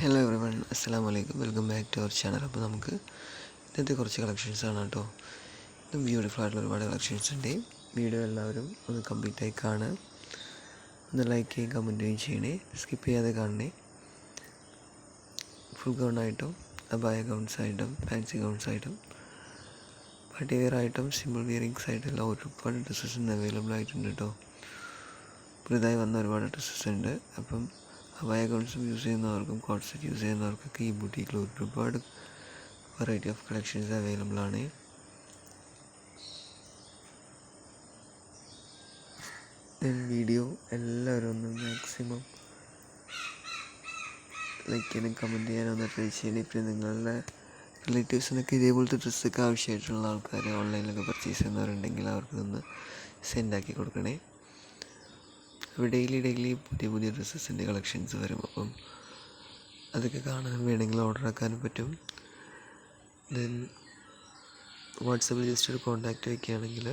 Hello everyone, അസ്സലാമു അലൈക്കും. Welcome back to our channel. അപ്പോൾ നമുക്ക് ഇന്നത്തെ കുറച്ച് കളക്ഷൻസാണ് കേട്ടോ. ഇതും ബ്യൂട്ടിഫുൾ ആയിട്ടുള്ള ഒരുപാട് കളക്ഷൻസ് ഉണ്ട്. വീഡിയോ എല്ലാവരും ഒന്ന് കംപ്ലീറ്റായി കാണുക, ഒന്ന് ലൈക്ക് ചെയ്യുകയും കമൻറ്റ് ചെയ്യണേ, സ്കിപ്പ് ചെയ്യാതെ കാണണേ. ഫുൾ ഗൗണായിട്ടും അബായ ഗൗൺസായിട്ടും ഫാൻസി ഗൗൺസായിട്ടും പാർട്ടി വെയർ ആയിട്ടും സിമ്പിൾ വിയറിങ്സ് ആയിട്ടുള്ള ഒരുപാട് ഡ്രസ്സസ് ഇന്ന് അവൈലബിൾ ആയിട്ടുണ്ട് കേട്ടോ. പുതുതായി വന്ന ഒരുപാട് ഡ്രസ്സസ് ഉണ്ട്. അപ്പം അബായ ഗൗൺസും യൂസ് ചെയ്യുന്നവർക്കും കോട്ട് സെറ്റ് യൂസ് ചെയ്യുന്നവർക്കൊക്കെ ഈ ബുട്ടീക്കിൽ ഒരുപാട് വെറൈറ്റി ഓഫ് കളക്ഷൻസ് അവൈലബിൾ ആണ്. വീഡിയോ എല്ലാവരും ഒന്ന് മാക്സിമം ലൈക്ക് ചെയ്യാനും കമൻറ്റ് ചെയ്യാനും ഒന്ന് ട്രൈ ചെയ്യണം. ഇപ്പം നിങ്ങളുടെ റിലേറ്റീവ്സിനൊക്കെ ഇതേപോലത്തെ ഡ്രസ്സൊക്കെ ആവശ്യമായിട്ടുള്ള ആൾക്കാർ ഓൺലൈനിലൊക്കെ പർച്ചേസ് ചെയ്യുന്നവരുണ്ടെങ്കിൽ അവർക്കൊന്ന് സെൻഡാക്കി കൊടുക്കണേ. അപ്പോൾ ഡെയിലി പുതിയ ഡ്രസ്സസിൻ്റെ കളക്ഷൻസ് വരും. അപ്പം അതൊക്കെ കാണാൻ വേണമെങ്കിൽ ഓർഡർ ആക്കാനും പറ്റും. ദെൻ വാട്സപ്പിൽ ജസ്റ്റ് ഒരു കോൺടാക്റ്റ് വയ്ക്കുകയാണെങ്കിൽ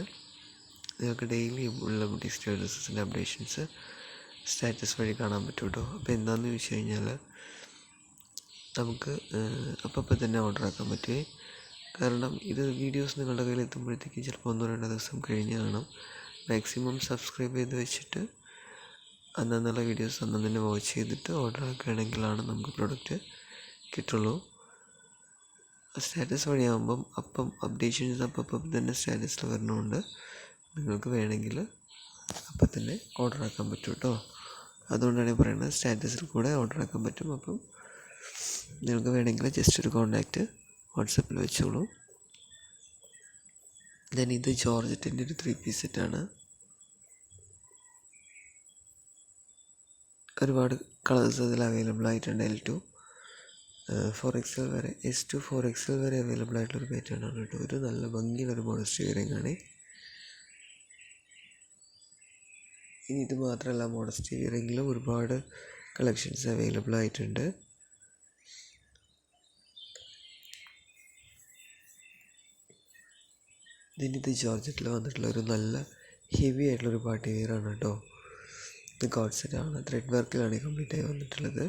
നിങ്ങൾക്ക് ഡെയിലി ഉള്ള ബുട്ടീക് ഡ്രസ്സസിൻ്റെ അപ്ഡേഷൻസ് സ്റ്റാറ്റസ് വഴി കാണാൻ പറ്റും കേട്ടോ. അപ്പോൾ എന്താണെന്ന് ചോദിച്ചു കഴിഞ്ഞാൽ നമുക്ക് അപ്പം തന്നെ ഓർഡർ ആക്കാൻ പറ്റുമേ. കാരണം ഇത് വീഡിയോസ് നിങ്ങളുടെ കയ്യിൽ എത്തുമ്പോഴത്തേക്കും ചിലപ്പോൾ 1-2 ദിവസം കഴിഞ്ഞ് കാണും. മാക്സിമം സബ്സ്ക്രൈബ് ചെയ്ത് വെച്ചിട്ട് അന്നുള്ള വീഡിയോസ് അന്ന് തന്നെ വാച്ച് ചെയ്തിട്ട് ഓർഡർ ആക്കുകയാണെങ്കിലാണ് നമുക്ക് പ്രൊഡക്റ്റ് കിട്ടുള്ളൂ. സ്റ്റാറ്റസ് വഴിയാകുമ്പം അപ്ഡേഷൻസ് അപ്പം തന്നെ സ്റ്റാറ്റസിൽ വരുന്നതുകൊണ്ട് നിങ്ങൾക്ക് വേണമെങ്കിൽ അപ്പം തന്നെ ഓർഡർ ആക്കാൻ പറ്റും കേട്ടോ. അതുകൊണ്ടാണ് പറയുന്നത് സ്റ്റാറ്റസിൽ കൂടെ ഓർഡർ ആക്കാൻ പറ്റും. അപ്പം നിങ്ങൾക്ക് വേണമെങ്കിൽ ജസ്റ്റ് ഒരു കോൺടാക്റ്റ് വാട്സപ്പിൽ വെച്ചോളൂ. ദെൻ ഇത് ജോർജറ്റിൻ്റെ ഒരു 3 പീസ് സെറ്റാണ്. ഒരുപാട് കളേഴ്സ് അതിൽ അവൈലബിൾ ആയിട്ടുണ്ട്. L2 4XL വരെ, S2 4XL വരെ അവൈലബിൾ ആയിട്ടുള്ളൊരു പാറ്റേൺ ആണ് കേട്ടോ. ഒരു നല്ല ഭംഗിയുള്ളൊരു മോഡസ്റ്റ് വെയറിംഗ് ആണ്. ഇനി ഇത് മാത്രമല്ല, മോഡസ്റ്റ് വെയറിംഗിലും ഒരുപാട് കളക്ഷൻസ് അവൈലബിൾ ആയിട്ടുണ്ട്. ഇത് ജോർജറ്റിൽ വന്നിട്ടുള്ള ഒരു നല്ല ഹെവി ആയിട്ടുള്ളൊരു പാർട്ടി വെയർ ആണ് കേട്ടോ. ഇത് കോട്ട് സെറ്റാണ്, ത്രെഡ് വർക്കിലാണ് കംപ്ലീറ്റ് ആയി വന്നിട്ടുള്ളത്.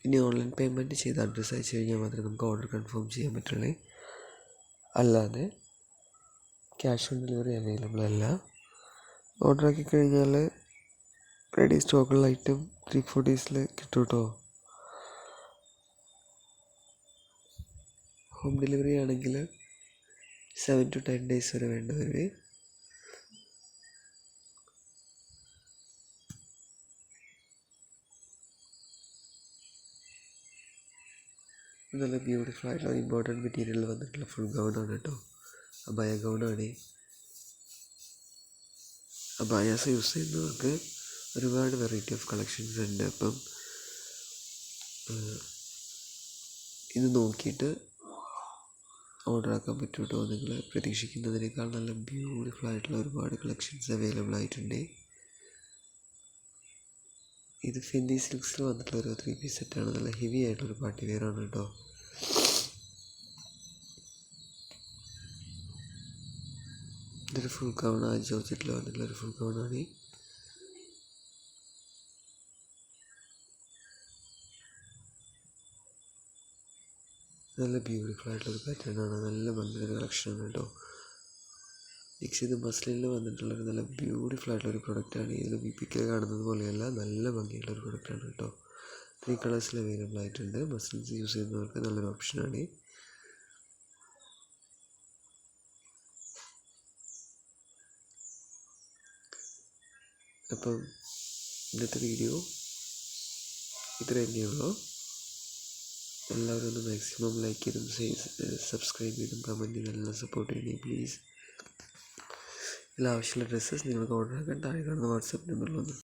ഇനി ഓൺലൈൻ പേയ്മെൻറ്റ് ചെയ്ത് അഡ്രസ്സ് അയച്ചു കഴിഞ്ഞാൽ മാത്രമേ നമുക്ക് ഓർഡർ കൺഫേം ചെയ്യാൻ പറ്റുള്ളൂ. അല്ലാതെ ക്യാഷ് ഓൺ ഡെലിവറി അവൈലബിൾ അല്ല. ഓർഡർ ആക്കി കഴിഞ്ഞാൽ റെഡി സ്റ്റോക്കുള്ള ഐറ്റം 3-4 ഡേയ്സിൽ കിട്ടും കേട്ടോ. ഹോം ഡെലിവറി ആണെങ്കിൽ 7 to 10 ഡേയ്സ് വരെ വേണ്ടി വരും. നല്ല ബ്യൂട്ടിഫുൾ ആയിട്ടുള്ള ഇമ്പോർട്ടൻറ്റ് മെറ്റീരിയൽ വന്നിട്ടുള്ള ഫുൾ ഗൗണാണ് കേട്ടോ. അബായ ഗൗണാണ്. അബായാസ് യൂസ് ചെയ്യുന്നവർക്ക് ഒരുപാട് വെറൈറ്റി ഓഫ് കളക്ഷൻസ് ഉണ്ട്. അപ്പം ഇത് നോക്കിയിട്ട് ഓർഡർ ആക്കാൻ പറ്റും കേട്ടോ. നിങ്ങൾ പ്രതീക്ഷിക്കുന്നതിനേക്കാൾ നല്ല ബ്യൂട്ടിഫുൾ ആയിട്ടുള്ള ഒരുപാട് കളക്ഷൻസ് അവൈലബിൾ ആയിട്ടുണ്ട്. ഇത് ഫെന്നി സിൽക്സിൽ വന്നിട്ടുള്ള ഒരു 3 പീസ് സെറ്റാണ്. നല്ല ഹെവി ആയിട്ടുള്ളൊരു പാർട്ടി വെയർ ആണ് കേട്ടോ. ഇതൊരു ഫുൾ ഗൗണാണ്, ജോർജറ്റിൽ വന്നിട്ടുള്ള ഒരു ഫുൾ ഗൗണാണ്. നല്ല ബ്യൂട്ടിഫുൾ ആയിട്ടുള്ളൊരു പാറ്റേൺ ആണ്, നല്ല ഭംഗിയൊരു കളക്ഷനാണ് കേട്ടോ. നെക്സ്റ്റ് ഇത് മസ്ലിനിൽ വന്നിട്ടുള്ളൊരു നല്ല ബ്യൂട്ടിഫുൾ ആയിട്ടുള്ളൊരു പ്രൊഡക്റ്റാണ്. ഇതിൽ പിക്കിൽ കാണുന്നത് പോലെയല്ല, നല്ല ഭംഗിയുള്ളൊരു പ്രൊഡക്റ്റാണ് കേട്ടോ. 3 കളേഴ്സിൽ അവൈലബിൾ ആയിട്ടുണ്ട്. മസ്ലിൻസ് യൂസ് ചെയ്യുന്നവർക്ക് നല്ലൊരു ഓപ്ഷനാണ്. അപ്പം ഇന്നത്തെ വീഡിയോ ഇത്ര തന്നെയുള്ളൂ. എല്ലാവരും ഒന്ന് മാക്സിമം ലൈക്ക് ചെയ്തും സബ്സ്ക്രൈബ് ചെയ്തും കമൻറ്റ് ചെയ്തും എല്ലാം സപ്പോർട്ട് ചെയ്യണേ പ്ലീസ്. ഇതിൽ ആവശ്യമുള്ള ഡ്രസ്സസ് നിങ്ങൾക്ക് ഓർഡർ ആക്കാൻ താഴെ കാണുന്ന വാട്സാപ്പ് നമ്പറിലൊന്ന്